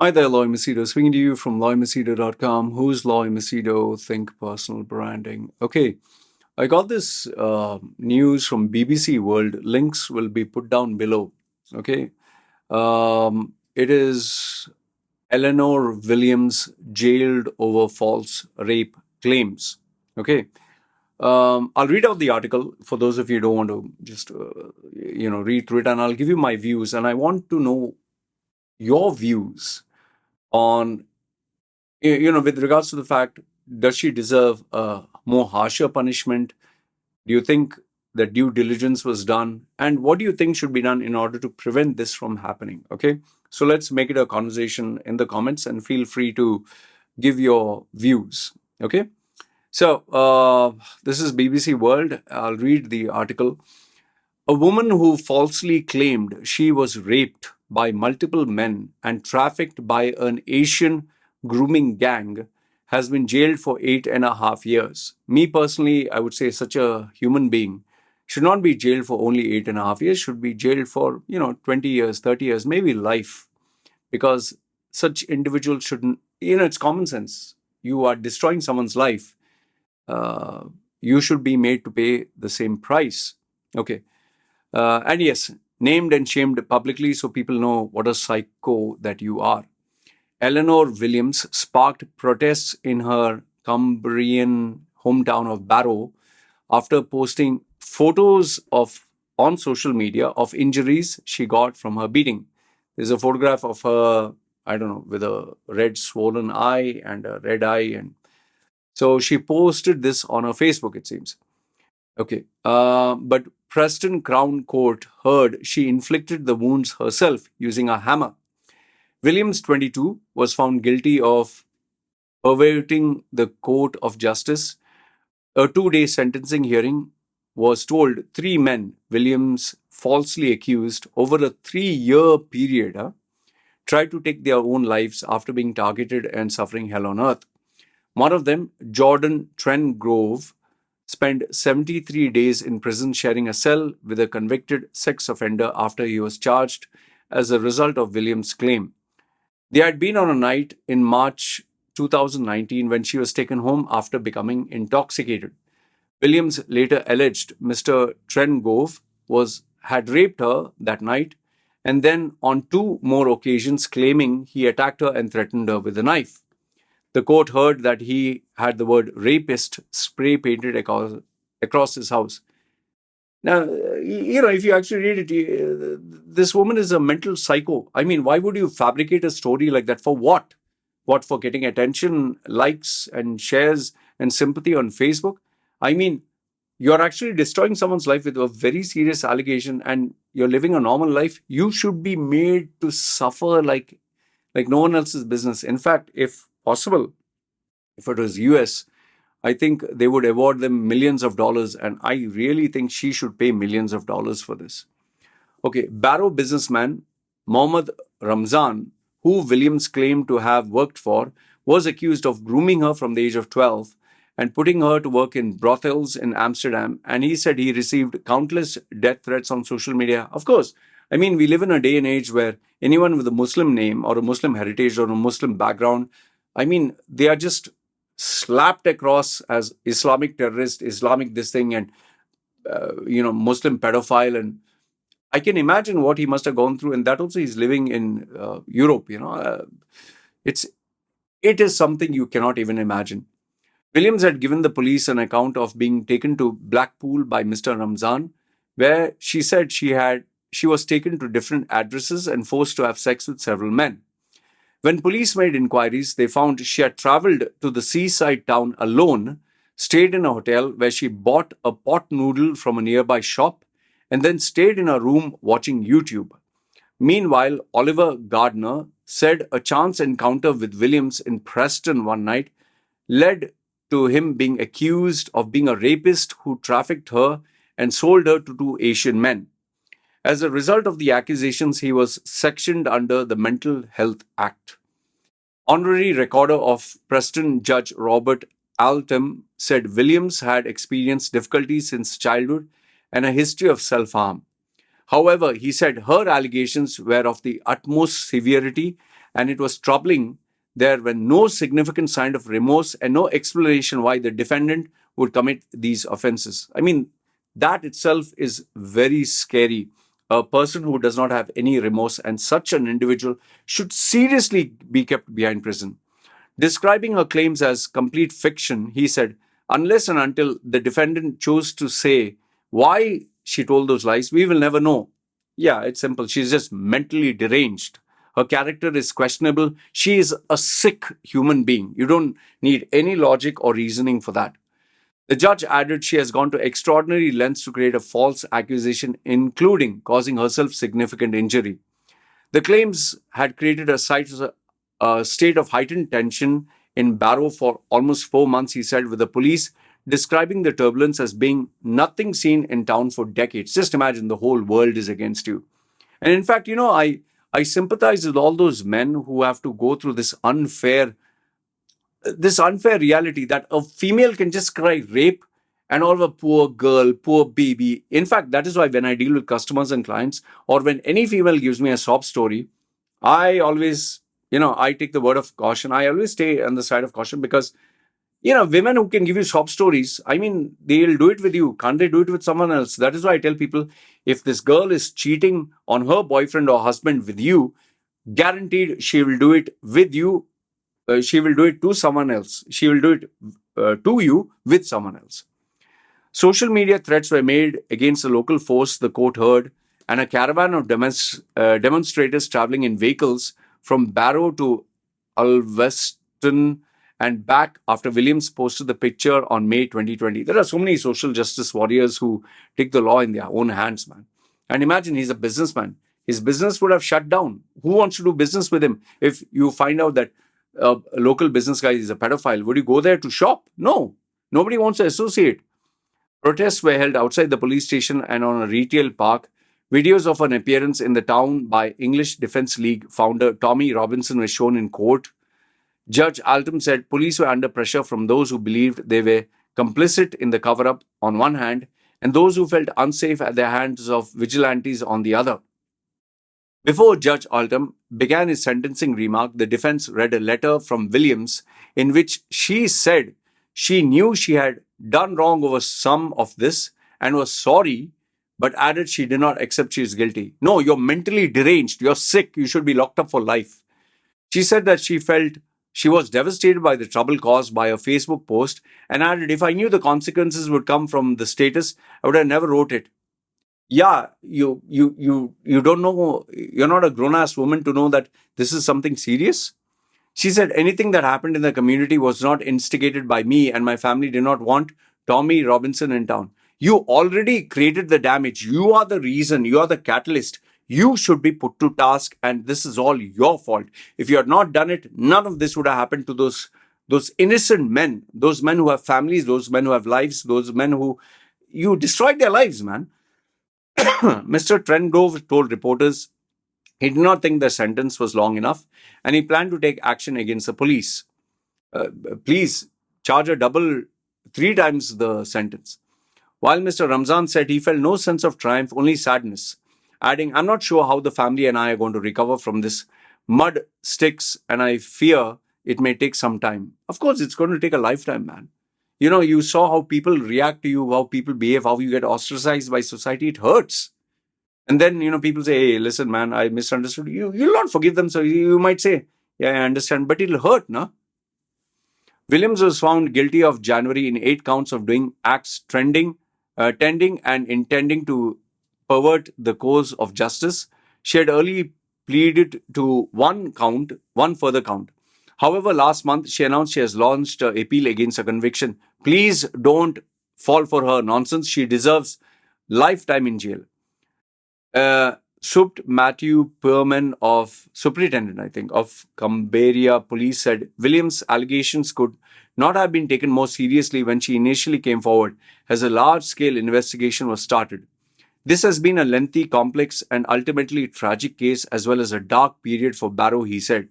Hi there, Loy Machedo. Speaking to you from loymachedo.com. Who's Loy Machedo? Think personal branding. Okay, I got this news from BBC World. Links will be put down below. Okay, it is Eleanor Williams jailed over false rape claims. Okay, I'll read out the article for those of you who don't want to just read through it, and I'll give you my views. And I want to know your views on with regards to the fact, does she deserve a more harsher punishment? Do you think that due diligence was done? And what do you think should be done in order to prevent this from happening? Okay, so let's make it a conversation in the comments and feel free to give your views. Okay, so this is BBC World. I'll read the article. A woman who falsely claimed she was raped by multiple men and trafficked by an Asian grooming gang has been jailed for 8.5 years. Me personally, I would say such a human being should not be jailed for only 8.5 years, should be jailed for, 20 years, 30 years, maybe life. Because such individuals shouldn't, it's common sense. You are destroying someone's life. You should be made to pay the same price. Okay. And yes, named and shamed publicly so people know what a psycho that you are. Eleanor Williams sparked protests in her Cumbrian hometown of Barrow after posting photos on social media of injuries she got from her beating. There's a photograph of her, I don't know, with a red swollen eye and a red eye. And so she posted this on her Facebook, it seems. Okay. But Preston Crown Court heard she inflicted the wounds herself using a hammer. Williams, 22, was found guilty of perverting the court of justice. A 2-day sentencing hearing was told 3 men Williams falsely accused over a 3-year period tried to take their own lives after being targeted and suffering hell on earth. One of them, Jordan Trengove, spent 73 days in prison sharing a cell with a convicted sex offender after he was charged as a result of Williams' claim. They had been on a night in March 2019 when she was taken home after becoming intoxicated. Williams later alleged Mr Trengove had raped her that night and then on 2 more occasions claiming he attacked her and threatened her with a knife. The court heard that he had the word rapist spray painted across his house. Now, if you actually read it, this woman is a mental psycho. I mean, why would you fabricate a story like that? For what? What, for getting attention, likes and shares and sympathy on Facebook? I mean, you're actually destroying someone's life with a very serious allegation and you're living a normal life. You should be made to suffer like no one else's business. In fact, if possible, if it was US, I think they would award them millions of dollars, and I really think she should pay millions of dollars for this. Okay, Barrow businessman Mohammed Ramzan, who Williams claimed to have worked for, was accused of grooming her from the age of 12 and putting her to work in brothels in Amsterdam, and he said he received countless death threats on social media. Of course, I mean, we live in a day and age where anyone with a Muslim name or a Muslim heritage or a Muslim background, I mean, they are just slapped across as Islamic terrorist, Islamic this thing, and Muslim pedophile. And I can imagine what he must have gone through. And that also he's living in Europe. It is something you cannot even imagine. Williams had given the police an account of being taken to Blackpool by Mr. Ramzan, where she said she was taken to different addresses and forced to have sex with several men. When police made inquiries, they found she had travelled to the seaside town alone, stayed in a hotel where she bought a pot noodle from a nearby shop, and then stayed in a room watching YouTube. Meanwhile, Oliver Gardner said a chance encounter with Williams in Preston one night led to him being accused of being a rapist who trafficked her and sold her to 2 Asian men. As a result of the accusations, he was sectioned under the Mental Health Act. Honorary recorder of Preston Judge Robert Altham said Williams had experienced difficulties since childhood and a history of self-harm. However, he said her allegations were of the utmost severity and it was troubling. There were no significant sign of remorse and no explanation why the defendant would commit these offenses. I mean, that itself is very scary. A person who does not have any remorse, and such an individual should seriously be kept behind prison. Describing her claims as complete fiction, he said, unless and until the defendant chose to say why she told those lies, we will never know. Yeah, it's simple. She's just mentally deranged. Her character is questionable. She is a sick human being. You don't need any logic or reasoning for that. The judge added she has gone to extraordinary lengths to create a false accusation, including causing herself significant injury. The claims had created a state of heightened tension in Barrow for almost 4 months, he said, with the police describing the turbulence as being nothing seen in town for decades. Just imagine the whole world is against you. And in fact, I sympathize with all those men who have to go through this unfair reality that a female can just cry rape and all of a poor girl, poor baby. In fact, that is why when I deal with customers and clients, or when any female gives me a sob story, I always, I take the word of caution. I always stay on the side of caution because, women who can give you sob stories, I mean, they'll do it with you. Can't they do it with someone else? That is why I tell people, if this girl is cheating on her boyfriend or husband with you, guaranteed she will do it with you. She will do it to someone else. She will do it to you with someone else. Social media threats were made against a local force, the court heard, and a caravan of demonstrators traveling in vehicles from Barrow to Ulverston and back after Williams posted the picture on May 2020. There are so many social justice warriors who take the law in their own hands, man. And imagine he's a businessman. His business would have shut down. Who wants to do business with him? If you find out that a local business guy is a pedophile, would you go there to shop? No. Nobody wants to associate. Protests were held outside the police station and on a retail park. Videos of an appearance in the town by English Defence League founder Tommy Robinson were shown in court. Judge Altum said police were under pressure from those who believed they were complicit in the cover-up on one hand and those who felt unsafe at the hands of vigilantes on the other. Before Judge Altum began his sentencing remark, the defense read a letter from Williams in which she said she knew she had done wrong over some of this and was sorry, but added she did not accept she is guilty. No, you're mentally deranged. You're sick. You should be locked up for life. She said that she felt she was devastated by the trouble caused by a Facebook post and added, if I knew the consequences would come from the status, I would have never wrote it. Yeah, you don't know, you're not a grown-ass woman to know that this is something serious. She said anything that happened in the community was not instigated by me and my family did not want Tommy Robinson in town. You already created the damage. You are the reason. You are the catalyst. You should be put to task and this is all your fault. If you had not done it, none of this would have happened to those innocent men, those men who have families, those men who have lives, those men who you destroyed their lives, man. Mr. Trengove told reporters he did not think the sentence was long enough and he planned to take action against the police. Please charge a double, 3 times the sentence. While Mr. Ramzan said he felt no sense of triumph, only sadness, adding, I'm not sure how the family and I are going to recover from this mud sticks and I fear it may take some time. Of course, it's going to take a lifetime, man. You saw how people react to you, how people behave, how you get ostracized by society. It hurts. And then, people say, hey, listen, man, I misunderstood you. You'll not forgive them. So you might say, yeah, I understand, but it'll hurt, no? Williams was found guilty of January in 8 counts of doing acts tending and intending to pervert the course of justice. She had early pleaded to one further count. However, last month, she announced she has launched an appeal against her conviction. Please don't fall for her nonsense. She deserves lifetime in jail. Matthew Perman Superintendent, I think, of Canberra Police said Williams' allegations could not have been taken more seriously when she initially came forward, as a large-scale investigation was started. This has been a lengthy, complex, and ultimately tragic case, as well as a dark period for Barrow, he said.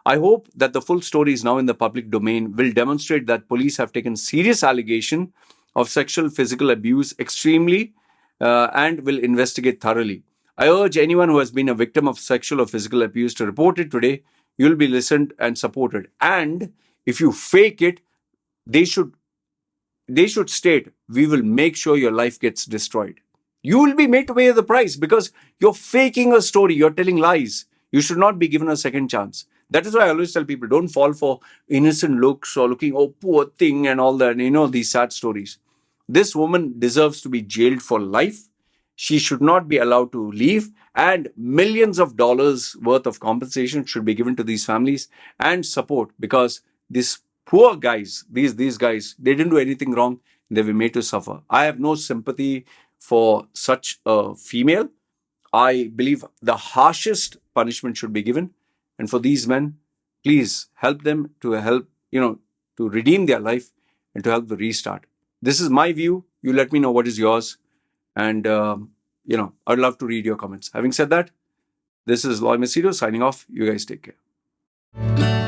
I hope that the full story is now in the public domain will demonstrate that police have taken serious allegation of sexual physical abuse extremely and will investigate thoroughly. I urge anyone who has been a victim of sexual or physical abuse to report it today. you'll be listened and supported. And if you fake it, they should they should state, we will make sure your life gets destroyed. You will be made to pay the price because you're faking a story, you're telling lies. You should not be given a second chance. That is why I always tell people, don't fall for innocent looks or looking, oh, poor thing, and all that, these sad stories. This woman deserves to be jailed for life. She should not be allowed to leave, and millions of dollars worth of compensation should be given to these families and support, because these poor guys, these guys, they didn't do anything wrong. They were made to suffer. I have no sympathy for such a female. I believe the harshest punishment should be given. And for these men, please help them to redeem their life and to help the restart. This is my view. You let me know what is yours. And, I'd love to read your comments. Having said that, this is Loy Machedo signing off. You guys take care.